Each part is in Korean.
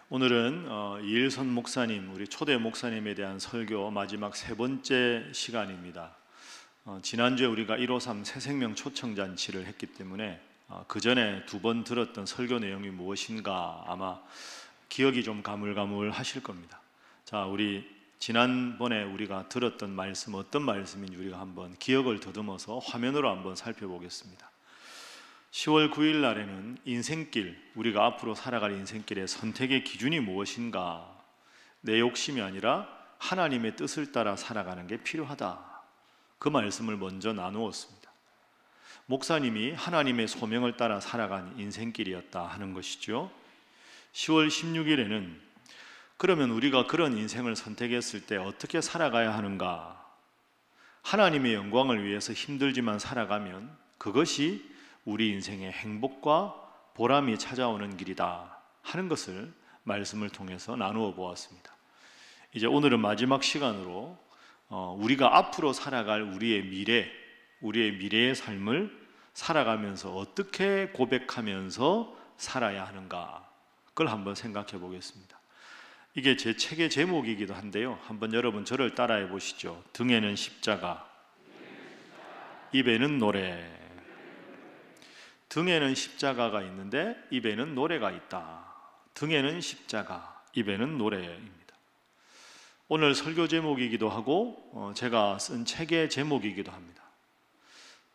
오늘은 이일선 목사님, 우리 초대 목사님에 대한 설교 마지막 세 번째 시간입니다. 지난주에 우리가 153 새생명 초청잔치를 했기 때문에 그 전에 두 번 들었던 설교 내용이 무엇인가 아마 기억이 좀 가물가물하실 겁니다. 자, 우리 지난번에 우리가 들었던 말씀 어떤 말씀인지 우리가 한번 기억을 더듬어서 화면으로 한번 살펴보겠습니다. 10월 9일 날에는 인생길, 우리가 앞으로 살아갈 인생길의 선택의 기준이 무엇인가, 내 욕심이 아니라 하나님의 뜻을 따라 살아가는 게 필요하다, 그 말씀을 먼저 나누었습니다. 목사님이 하나님의 소명을 따라 살아간 인생길이었다 하는 것이죠. 10월 16일에는 그러면 우리가 그런 인생을 선택했을 때 어떻게 살아가야 하는가, 하나님의 영광을 위해서 힘들지만 살아가면 그것이 우리 인생의 행복과 보람이 찾아오는 길이다 하는 것을 말씀을 통해서 나누어 보았습니다. 이제 오늘은 마지막 시간으로 우리가 앞으로 살아갈 우리의 미래의 삶을 살아가면서 어떻게 고백하면서 살아야 하는가, 그걸 한번 생각해 보겠습니다. 이게 제 책의 제목이기도 한데요, 한번 여러분 저를 따라해 보시죠. 등에는 십자가, 입에는 노래. 등에는 십자가가 있는데 입에는 노래가 있다. 등에는 십자가, 입에는 노래입니다. 오늘 설교 제목이기도 하고 제가 쓴 책의 제목이기도 합니다.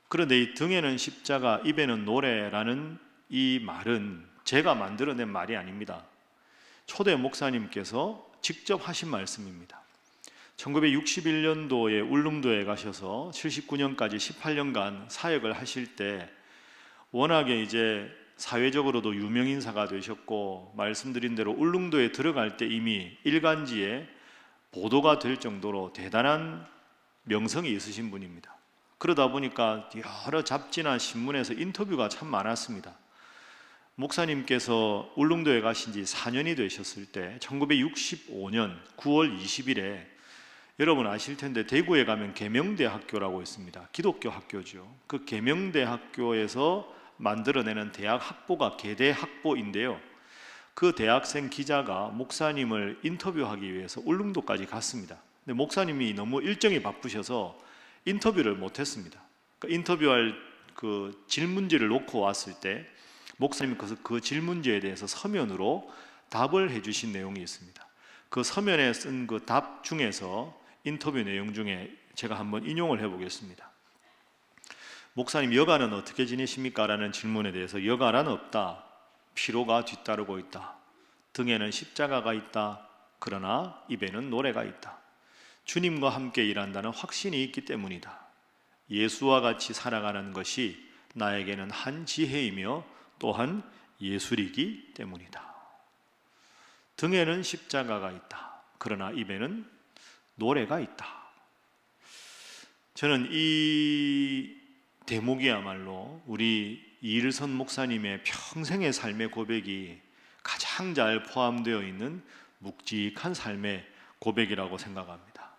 그런데 이 등에는 십자가, 입에는 노래라는 이 말은 제가 만들어낸 말이 아닙니다. 초대 목사님께서 직접 하신 말씀입니다. 1961년도에 울릉도에 가셔서 79년까지 18년간 사역을 하실 때 워낙에 이제 사회적으로도 유명인사가 되셨고, 말씀드린 대로 울릉도에 들어갈 때 이미 일간지에 보도가 될 정도로 대단한 명성이 있으신 분입니다. 그러다 보니까 여러 잡지나 신문에서 인터뷰가 참 많았습니다. 목사님께서 울릉도에 가신 지 4년이 되셨을 때 1965년 9월 20일에 여러분 아실 텐데 대구에 가면 계명대학교라고 있습니다. 기독교 학교죠. 그 계명대학교에서 만들어내는 대학 학보가 계대학보인데요, 그 대학생 기자가 목사님을 인터뷰하기 위해서 울릉도까지 갔습니다. 근데 목사님이 너무 일정이 바쁘셔서 인터뷰를 못했습니다. 그러니까 인터뷰할 그 질문지를 놓고 왔을 때 목사님께서 그 질문지에 대해서 서면으로 답을 해주신 내용이 있습니다. 그 서면에 쓴 그 답 중에서 인터뷰 내용 중에 제가 한번 인용을 해보겠습니다. 목사님, 여가는 어떻게 지내십니까? 라는 질문에 대해서 여가란 없다. 피로가 뒤따르고 있다. 등에는 십자가가 있다. 그러나 입에는 노래가 있다. 주님과 함께 일한다는 확신이 있기 때문이다. 예수와 같이 살아가는 것이 나에게는 한 지혜이며 또한 예술이기 때문이다. 등에는 십자가가 있다. 그러나 입에는 노래가 있다. 저는 이 대목이야말로 우리 이일선 목사님의 평생의 삶의 고백이 가장 잘 포함되어 있는 묵직한 삶의 고백이라고 생각합니다.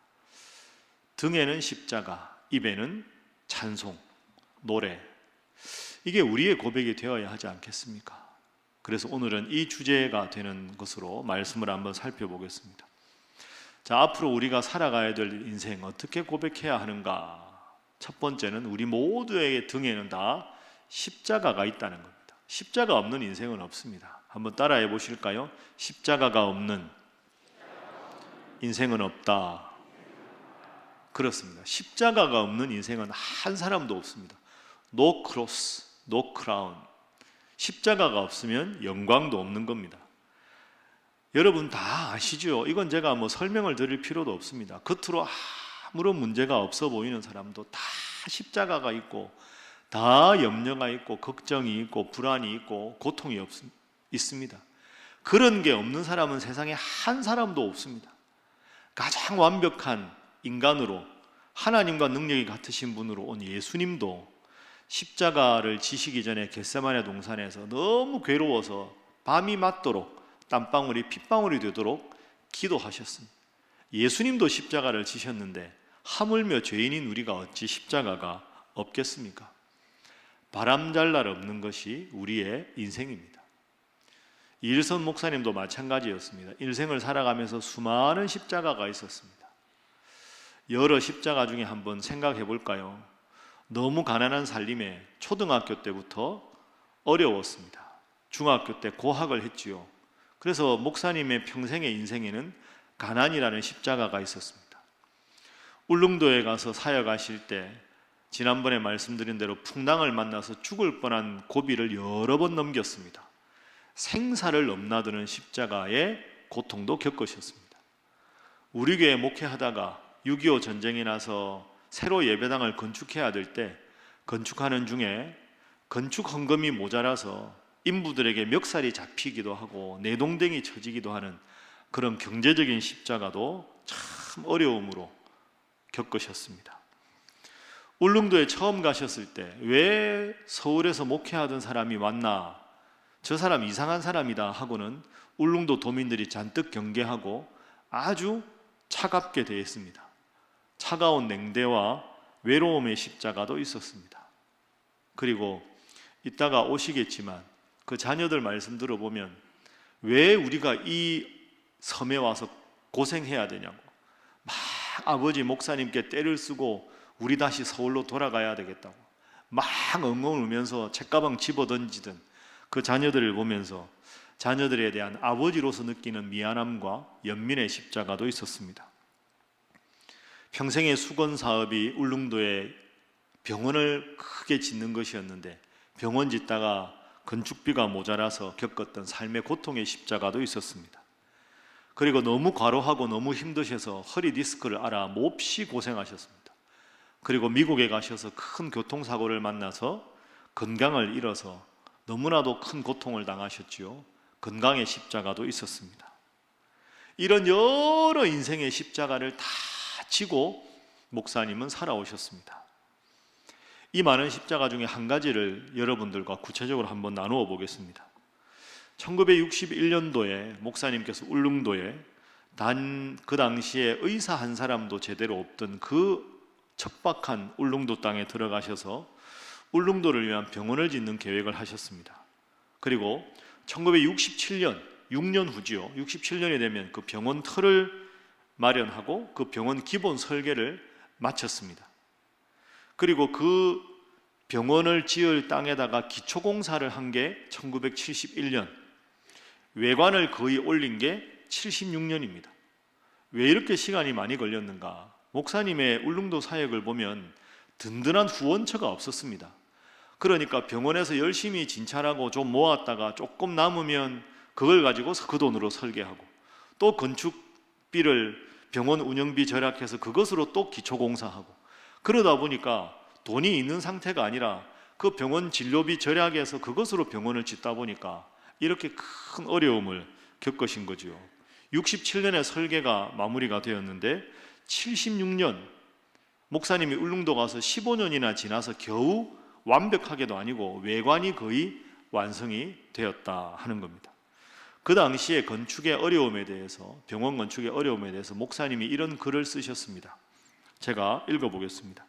등에는 십자가, 입에는 찬송, 노래, 이게 우리의 고백이 되어야 하지 않겠습니까? 그래서 오늘은 이 주제가 되는 것으로 말씀을 한번 살펴보겠습니다. 자, 앞으로 우리가 살아가야 될 인생 어떻게 고백해야 하는가? 첫 번째는 우리 모두의 등에는 다 십자가가 있다는 겁니다. 십자가 없는 인생은 없습니다. 한번 따라해 보실까요? 십자가가 없는 인생은 없다. 그렇습니다. 십자가가 없는 인생은 한 사람도 없습니다. No cross, no crown. 십자가가 없으면 영광도 없는 겁니다. 여러분 다 아시죠? 이건 제가 설명을 드릴 필요도 없습니다. 겉으로 아무런 문제가 없어 보이는 사람도 다 십자가가 있고, 다 염려가 있고, 걱정이 있고, 불안이 있고, 고통이 있습니다. 그런 게 없는 사람은 세상에 한 사람도 없습니다. 가장 완벽한 인간으로, 하나님과 능력이 같으신 분으로 온 예수님도 십자가를 지시기 전에 겟세마네 동산에서 너무 괴로워서 밤이 맞도록 땀방울이 핏방울이 되도록 기도하셨습니다. 예수님도 십자가를 지셨는데 하물며 죄인인 우리가 어찌 십자가가 없겠습니까? 바람잘 날 없는 것이 우리의 인생입니다. 이일선 목사님도 마찬가지였습니다. 일생을 살아가면서 수많은 십자가가 있었습니다. 여러 십자가 중에 한번 생각해 볼까요? 너무 가난한 살림에 초등학교 때부터 어려웠습니다. 중학교 때 고학을 했지요. 그래서 목사님의 평생의 인생에는 가난이라는 십자가가 있었습니다. 울릉도에 가서 사역하실 때 지난번에 말씀드린 대로 풍랑을 만나서 죽을 뻔한 고비를 여러 번 넘겼습니다. 생사를 넘나드는 십자가의 고통도 겪으셨습니다. 우리 교회 목회하다가 6.25 전쟁이 나서 새로 예배당을 건축해야 될 때 건축하는 중에 건축 헌금이 모자라서 인부들에게 멱살이 잡히기도 하고 내동댕이 쳐지기도 하는 그런 경제적인 십자가도 참 어려움으로 겪으셨습니다. 울릉도에 처음 가셨을 때 왜 서울에서 목회하던 사람이 왔나, 저 사람 이상한 사람이다 하고는 울릉도 도민들이 잔뜩 경계하고 아주 차갑게 대했습니다. 차가운 냉대와 외로움의 십자가도 있었습니다. 그리고 이따가 오시겠지만 그 자녀들 말씀 들어보면 왜 우리가 이 섬에 와서 고생해야 되냐고, 막 아버지 목사님께 떼를 쓰고 우리 다시 서울로 돌아가야 되겠다고 막 엉엉 울면서 책가방 집어던지던 그 자녀들을 보면서 자녀들에 대한 아버지로서 느끼는 미안함과 연민의 십자가도 있었습니다. 평생의 수건 사업이 울릉도에 병원을 크게 짓는 것이었는데 병원 짓다가 건축비가 모자라서 겪었던 삶의 고통의 십자가도 있었습니다. 그리고 너무 과로하고 너무 힘드셔서 허리 디스크를 앓아 몹시 고생하셨습니다. 그리고 미국에 가셔서 큰 교통사고를 만나서 건강을 잃어서 너무나도 큰 고통을 당하셨지요. 건강의 십자가도 있었습니다. 이런 여러 인생의 십자가를 다 지고 목사님은 살아오셨습니다. 이 많은 십자가 중에 한 가지를 여러분들과 구체적으로 한번 나누어 보겠습니다. 1961년도에 목사님께서 울릉도에 그 당시에 의사 한 사람도 제대로 없던 그 척박한 울릉도 땅에 들어가셔서 울릉도를 위한 병원을 짓는 계획을 하셨습니다. 그리고 1967년, 6년 후지요. 67년이 되면 그 병원 터를 마련하고 그 병원 기본 설계를 마쳤습니다. 그리고 그 병원을 지을 땅에다가 기초공사를 한 게 1971년, 외관을 거의 올린 게 76년입니다. 왜 이렇게 시간이 많이 걸렸는가? 목사님의 울릉도 사역을 보면 든든한 후원처가 없었습니다. 그러니까 병원에서 열심히 진찰하고 좀 모았다가 조금 남으면 그걸 가지고 그 돈으로 설계하고 또 건축비를 병원 운영비 절약해서 그것으로 또 기초공사하고 그러다 보니까 돈이 있는 상태가 아니라 그 병원 진료비 절약해서 그것으로 병원을 짓다 보니까 이렇게 큰 어려움을 겪으신 거죠. 67년에 설계가 마무리가 되었는데 76년 목사님이 울릉도 가서 15년이나 지나서 겨우 완벽하게도 아니고 외관이 거의 완성이 되었다 하는 겁니다. 그 당시에 건축의 어려움에 대해서, 병원 건축의 어려움에 대해서 목사님이 이런 글을 쓰셨습니다. 제가 읽어보겠습니다.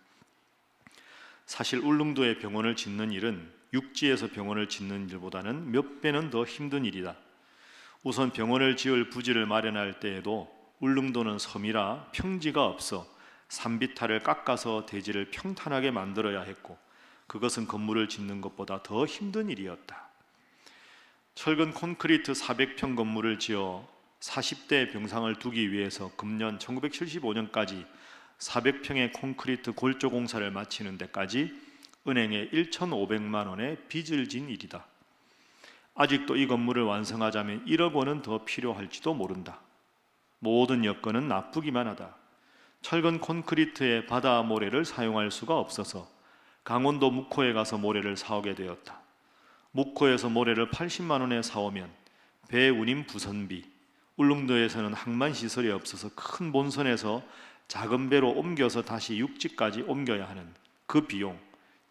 사실 울릉도에 병원을 짓는 일은 육지에서 병원을 짓는 일보다는 몇 배는 더 힘든 일이다. 우선 병원을 지을 부지를 마련할 때에도 울릉도는 섬이라 평지가 없어 산비탈을 깎아서 대지를 평탄하게 만들어야 했고 그것은 건물을 짓는 것보다 더 힘든 일이었다. 철근 콘크리트 400평 건물을 지어 40대 병상을 두기 위해서 금년 1975년까지 400평의 콘크리트 골조 공사를 마치는 데까지 은행에 1,500만 원의 빚을 진 일이다. 아직도 이 건물을 완성하자면 1억 원은 더 필요할지도 모른다. 모든 여건은 나쁘기만 하다. 철근 콘크리트에 바다 모래를 사용할 수가 없어서 강원도 묵호에 가서 모래를 사오게 되었다. 묵호에서 모래를 80만 원에 사오면 배 운임 부선비, 울릉도에서는 항만 시설이 없어서 큰 본선에서 작은 배로 옮겨서 다시 육지까지 옮겨야 하는 그 비용,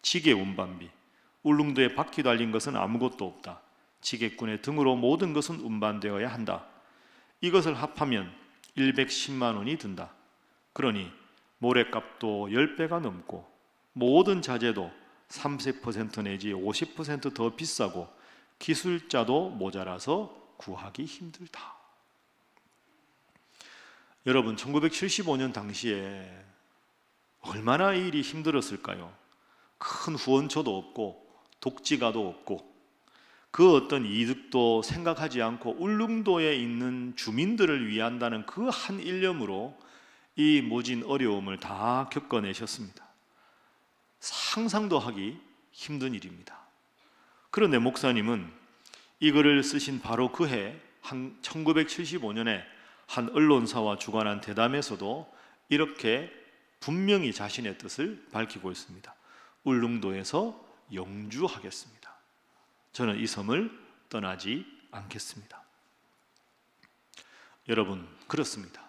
지게 운반비, 울릉도에 바퀴 달린 것은 아무것도 없다. 지게꾼의 등으로 모든 것은 운반되어야 한다. 이것을 합하면 110만 원이 든다. 그러니 모래값도 10배가 넘고 모든 자재도 30% 내지 50% 더 비싸고 기술자도 모자라서 구하기 힘들다. 여러분, 1975년 당시에 얼마나 이 일이 힘들었을까요? 큰 후원처도 없고 독지가도 없고 그 어떤 이득도 생각하지 않고 울릉도에 있는 주민들을 위한다는 그 한 일념으로 이 모진 어려움을 다 겪어내셨습니다. 상상도 하기 힘든 일입니다. 그런데 목사님은 이 글을 쓰신 바로 그해 1975년에 한 언론사와 주관한 대담에서도 이렇게 분명히 자신의 뜻을 밝히고 있습니다. 울릉도에서 영주하겠습니다. 저는 이 섬을 떠나지 않겠습니다. 여러분, 그렇습니다.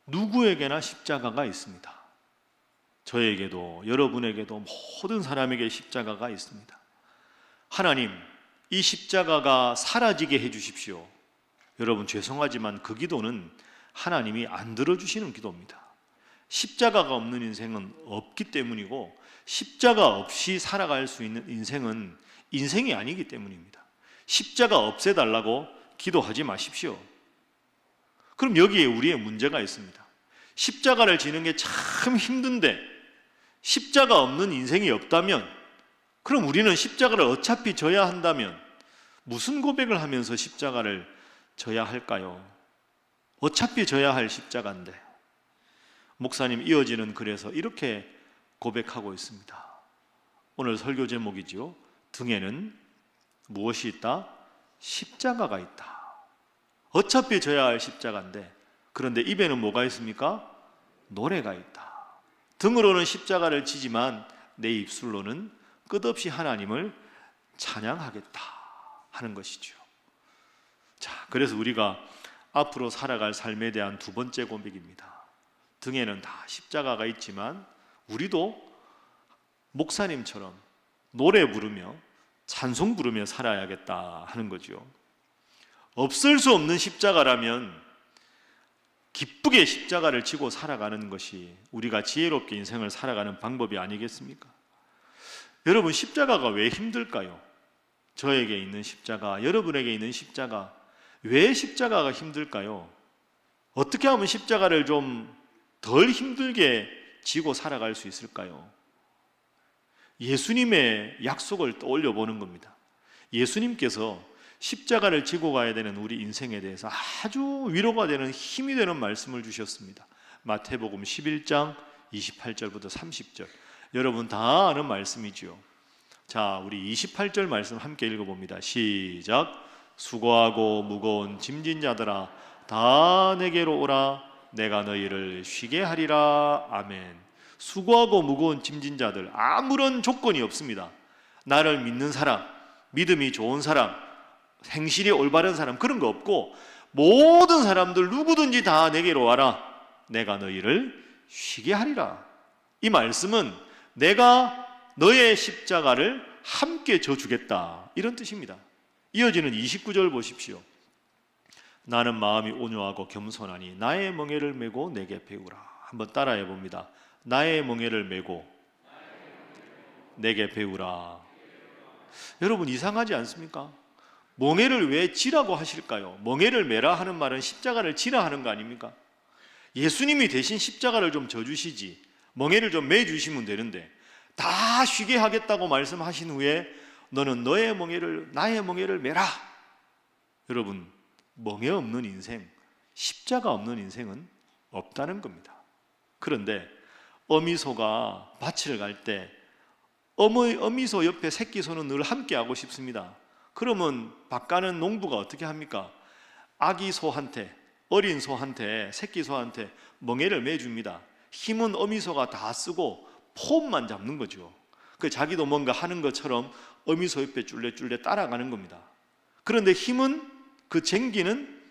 누구에게나 십자가가 있습니다. 저에게도 여러분에게도 모든 사람에게 십자가가 있습니다. 하나님, 이 십자가가 사라지게 해주십시오. 여러분, 죄송하지만 그 기도는 하나님이 안 들어주시는 기도입니다. 십자가가 없는 인생은 없기 때문이고 십자가 없이 살아갈 수 있는 인생은 인생이 아니기 때문입니다. 십자가 없애달라고 기도하지 마십시오. 그럼 여기에 우리의 문제가 있습니다. 십자가를 지는 게 참 힘든데 십자가 없는 인생이 없다면, 그럼 우리는 십자가를 어차피 져야 한다면 무슨 고백을 하면서 십자가를 져야 할까요? 어차피 져야 할 십자가인데. 목사님 이어지는 글에서 이렇게 고백하고 있습니다. 오늘 설교 제목이죠. 등에는 무엇이 있다? 십자가가 있다. 어차피 져야 할 십자가인데, 그런데 입에는 뭐가 있습니까? 노래가 있다. 등으로는 십자가를 지지만 내 입술로는 끝없이 하나님을 찬양하겠다 하는 것이죠. 자, 그래서 우리가 앞으로 살아갈 삶에 대한 두 번째 고백입니다. 등에는 다 십자가가 있지만 우리도 목사님처럼 노래 부르며 찬송 부르며 살아야겠다 하는 거죠. 없을 수 없는 십자가라면 기쁘게 십자가를 지고 살아가는 것이 우리가 지혜롭게 인생을 살아가는 방법이 아니겠습니까? 여러분, 십자가가 왜 힘들까요? 저에게 있는 십자가, 여러분에게 있는 십자가, 왜 십자가가 힘들까요? 어떻게 하면 십자가를 좀 덜 힘들게 지고 살아갈 수 있을까요? 예수님의 약속을 떠올려 보는 겁니다. 예수님께서 십자가를 지고 가야 되는 우리 인생에 대해서 아주 위로가 되는 힘이 되는 말씀을 주셨습니다. 마태복음 11장 28절부터 30절. 여러분 다 아는 말씀이지요. 자, 우리 28절 말씀 함께 읽어봅니다. 시작. 수고하고 무거운 짐진 자들아 다 내게로 오라. 내가 너희를 쉬게 하리라. 아멘. 수고하고 무거운 짐진 자들, 아무런 조건이 없습니다. 나를 믿는 사람, 믿음이 좋은 사람, 행실이 올바른 사람, 그런 거 없고 모든 사람들 누구든지 다 내게로 와라. 내가 너희를 쉬게 하리라. 이 말씀은 내가 너의 십자가를 함께 져주겠다, 이런 뜻입니다. 이어지는 29절 보십시오. 나는 마음이 온유하고 겸손하니 나의 멍에를 메고 내게 배우라. 한번 따라해 봅니다. 나의 멍에를 메고 내게 배우라. 여러분, 이상하지 않습니까? 멍에를 왜 지라고 하실까요? 멍에를 메라 하는 말은 십자가를 지라 하는 거 아닙니까? 예수님이 대신 십자가를 좀 져주시지 멍에를 좀 매주시면 되는데, 다 쉬게 하겠다고 말씀하신 후에 너는 너의 멍에를, 나의 멍에를 메라. 여러분, 멍에 없는 인생, 십자가 없는 인생은 없다는 겁니다. 그런데 어미소가 밭을 갈 때 어미소 옆에 새끼소는 늘 함께 하고 싶습니다. 그러면 밭 가는 농부가 어떻게 합니까? 아기 소한테, 어린 소한테, 새끼 소한테 멍에를 매줍니다. 힘은 어미소가 다 쓰고 폼만 잡는 거죠. 그 자기도 뭔가 하는 것처럼 어미소 옆에 쫄래쫄래 따라가는 겁니다. 그런데 힘은, 그 쟁기는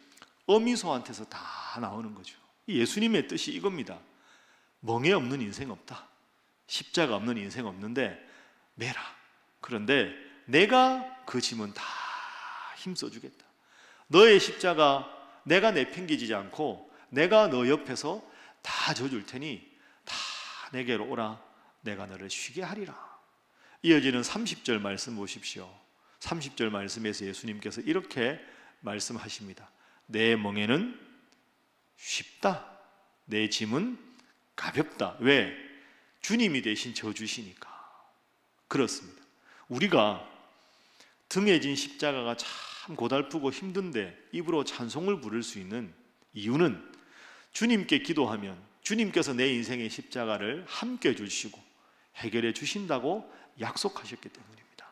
어미소한테서 다 나오는 거죠. 예수님의 뜻이 이겁니다. 멍에 없는 인생 없다. 십자가 없는 인생 없는데 매라. 그런데 내가 그 짐은 다 힘써주겠다. 너의 십자가 내가 내팽개지지 않고 내가 너 옆에서 다 져줄 테니 다 내게로 오라. 내가 너를 쉬게 하리라. 이어지는 30절 말씀 보십시오. 30절 말씀에서 예수님께서 이렇게 말씀하십니다. 내 멍에는 쉽다, 내 짐은 가볍다. 왜? 주님이 대신 져주시니까. 그렇습니다. 우리가 등에 진 십자가가 참 고달프고 힘든데 입으로 찬송을 부를 수 있는 이유는 주님께 기도하면 주님께서 내 인생의 십자가를 함께 주시고 해결해 주신다고 약속하셨기 때문입니다.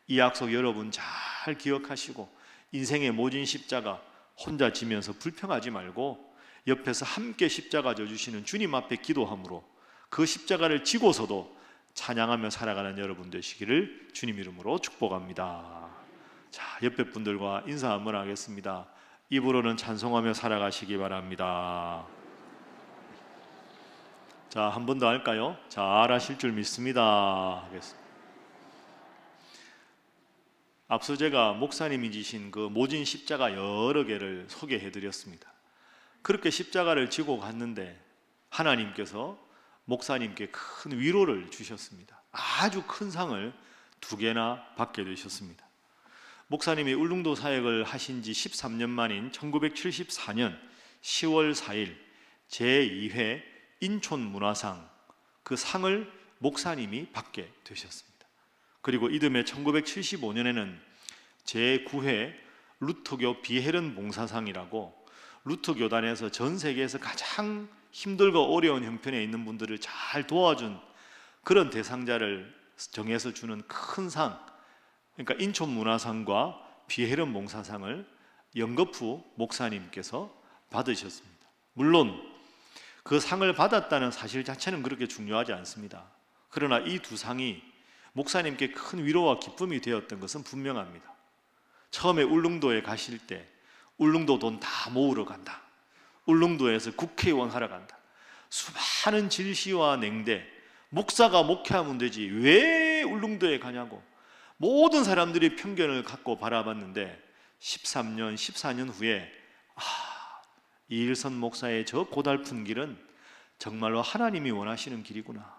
이 약속 여러분 잘 기억하시고 인생의 모진 십자가 혼자 지면서 불평하지 말고 옆에서 함께 십자가 져주시는 주님 앞에 기도함으로 그 십자가를 지고서도 찬양하며 살아가는 여러분 되시기를 주님 이름으로 축복합니다. 자, 옆에 분들과 인사 한번 하겠습니다. 입으로는 찬송하며 살아가시기 바랍니다. 자, 한 번 더 할까요? 잘 하실 줄 믿습니다. 하겠습니다. 앞서 제가 목사님이 지신 그 모진 십자가 여러 개를 소개해 드렸습니다. 그렇게 십자가를 지고 갔는데 하나님께서 목사님께 큰 위로를 주셨습니다. 아주 큰 상을 2개나 받게 되셨습니다. 목사님이 울릉도 사역을 하신 지 13년 만인 1974년 10월 4일 제2회 인촌문화상 그 상을 목사님이 받게 되셨습니다. 그리고 이듬해 1975년에는 제9회 루터교 비헤른 봉사상이라고 루터교단에서 전 세계에서 가장 힘들고 어려운 형편에 있는 분들을 잘 도와준 그런 대상자를 정해서 주는 큰 상, 그러니까 인촌문화상과 비헤른 봉사상을 영거푸 목사님께서 받으셨습니다. 물론 그 상을 받았다는 사실 자체는 그렇게 중요하지 않습니다. 그러나 이 2상이 목사님께 큰 위로와 기쁨이 되었던 것은 분명합니다. 처음에 울릉도에 가실 때 울릉도 돈 다 모으러 간다, 울릉도에서 국회의원 하러 간다, 수많은 질시와 냉대, 목사가 목회하면 되지 왜 울릉도에 가냐고 모든 사람들이 편견을 갖고 바라봤는데 13년, 14년 후에 이일선 목사의 저 고달픈 길은 정말로 하나님이 원하시는 길이구나,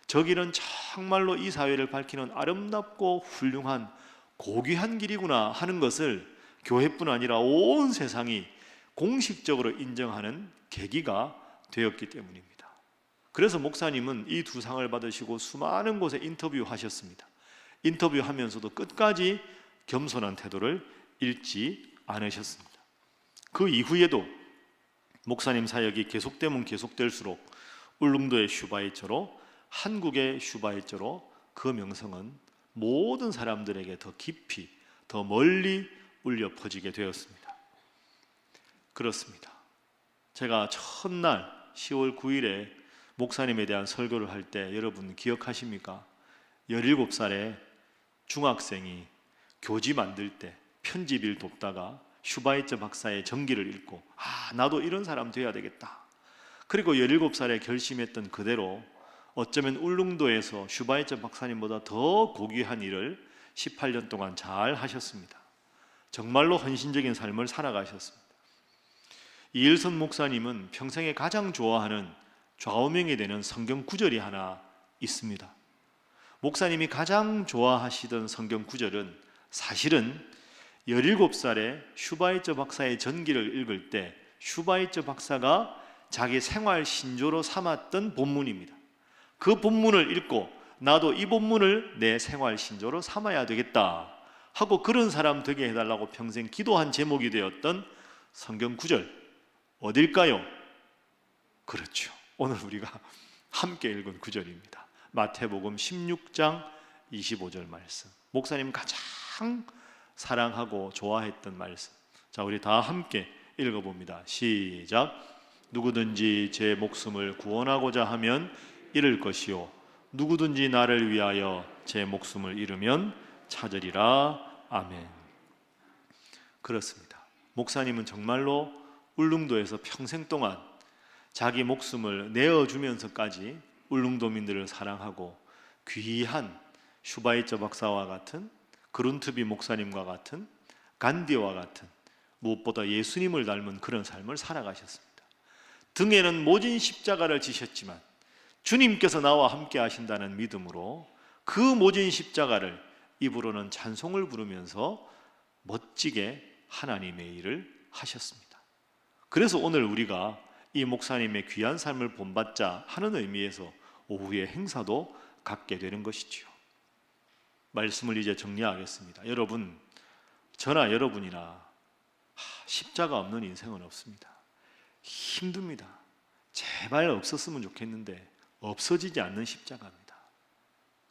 저 길은 정말로 이 사회를 밝히는 아름답고 훌륭한 고귀한 길이구나 하는 것을 교회뿐 아니라 온 세상이 공식적으로 인정하는 계기가 되었기 때문입니다. 그래서 목사님은 이 2상을 받으시고 수많은 곳에 인터뷰하셨습니다. 인터뷰하면서도 끝까지 겸손한 태도를 잃지 않으셨습니다. 그 이후에도 목사님 사역이 계속되면 계속될수록 울릉도의 슈바이처로, 한국의 슈바이처로 그 명성은 모든 사람들에게 더 깊이, 더 멀리 울려 퍼지게 되었습니다. 그렇습니다. 제가 첫날 10월 9일에 목사님에 대한 설교를 할 때 여러분 기억하십니까? 17살의 중학생이 교지 만들 때 편집일 돕다가 슈바이처 박사의 전기를 읽고 나도 이런 사람 돼야 되겠다. 그리고 17살에 결심했던 그대로 어쩌면 울릉도에서 슈바이처 박사님보다 더 고귀한 일을 18년 동안 잘 하셨습니다. 정말로 헌신적인 삶을 살아가셨습니다. 이일선 목사님은 평생에 가장 좋아하는 좌우명이 되는 성경 구절이 하나 있습니다. 목사님이 가장 좋아하시던 성경 구절은 사실은 17살에 슈바이처 박사의 전기를 읽을 때 슈바이처 박사가 자기 생활 신조로 삼았던 본문입니다. 그 본문을 읽고 나도 이 본문을 내 생활 신조로 삼아야 되겠다 하고 그런 사람 되게 해달라고 평생 기도한 제목이 되었던 성경 구절 어딜까요? 그렇죠, 오늘 우리가 함께 읽은 구절입니다. 마태복음 16장 25절 말씀, 목사님 가장 사랑하고 좋아했던 말씀. 자, 우리 다 함께 읽어봅니다. 시작. 누구든지 제 목숨을 구원하고자 하면 잃을 것이요 누구든지 나를 위하여 제 목숨을 잃으면 찾으리라. 아멘. 그렇습니다. 목사님은 정말로 울릉도에서 평생 동안 자기 목숨을 내어주면서까지 울릉도민들을 사랑하고 귀한 슈바이처 박사와 같은 그룬트비 목사님과 같은 간디와 같은 무엇보다 예수님을 닮은 그런 삶을 살아가셨습니다. 등에는 모진 십자가를 지셨지만 주님께서 나와 함께 하신다는 믿음으로 그 모진 십자가를 입으로는 찬송을 부르면서 멋지게 하나님의 일을 하셨습니다. 그래서 오늘 우리가 이 목사님의 귀한 삶을 본받자 하는 의미에서 오후에 행사도 갖게 되는 것이지요. 말씀을 이제 정리하겠습니다. 여러분, 저나 여러분이나 십자가 없는 인생은 없습니다. 힘듭니다. 제발 없었으면 좋겠는데 없어지지 않는 십자가입니다.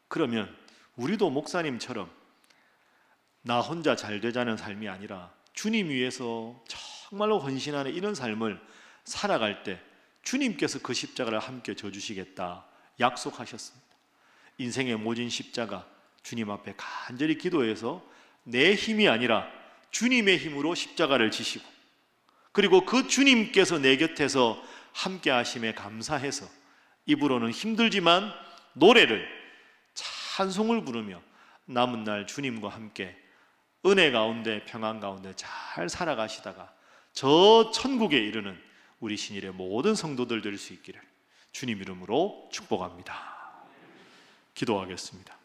그러면 우리도 목사님처럼 나 혼자 잘 되자는 삶이 아니라 주님 위해서 정말로 헌신하는 이런 삶을 살아갈 때 주님께서 그 십자가를 함께 져주시겠다 약속하셨습니다. 인생의 모진 십자가 주님 앞에 간절히 기도해서 내 힘이 아니라 주님의 힘으로 십자가를 지시고, 그리고 그 주님께서 내 곁에서 함께 하심에 감사해서 입으로는 힘들지만 노래를, 찬송을 부르며 남은 날 주님과 함께 은혜 가운데 평안 가운데 잘 살아가시다가 저 천국에 이르는 우리 신일의 모든 성도들 될 수 있기를 주님 이름으로 축복합니다. 기도하겠습니다.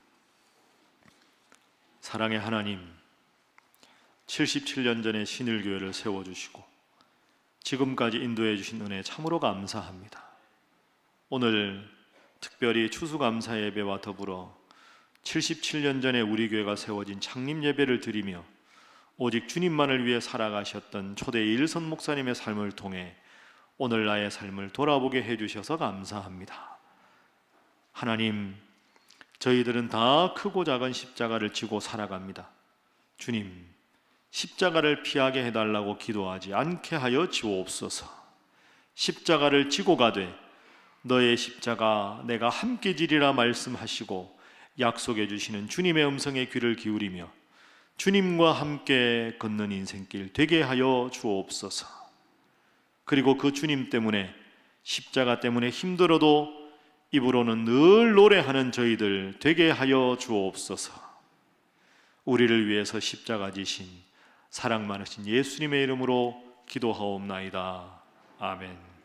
사랑의 하나님, 77년 전에 신일교회를 세워주시고 지금까지 인도해 주신 은혜 참으로 감사합니다. 오늘 특별히 추수감사 예배와 더불어 77년 전에 우리 교회가 세워진 창립 예배를 드리며 오직 주님만을 위해 살아가셨던 초대 일선 목사님의 삶을 통해 오늘 나의 삶을 돌아보게 해주셔서 감사합니다. 하나님, 저희들은 다 크고 작은 십자가를 지고 살아갑니다. 주님, 십자가를 피하게 해달라고 기도하지 않게 하여 주옵소서. 십자가를 지고 가되 너의 십자가 내가 함께 지리라 말씀하시고 약속해 주시는 주님의 음성에 귀를 기울이며 주님과 함께 걷는 인생길 되게 하여 주옵소서. 그리고 그 주님 때문에, 십자가 때문에 힘들어도 입으로는 늘 노래하는 저희들 되게 하여 주옵소서. 우리를 위해서 십자가 지신 사랑 많으신 예수님의 이름으로 기도하옵나이다. 아멘.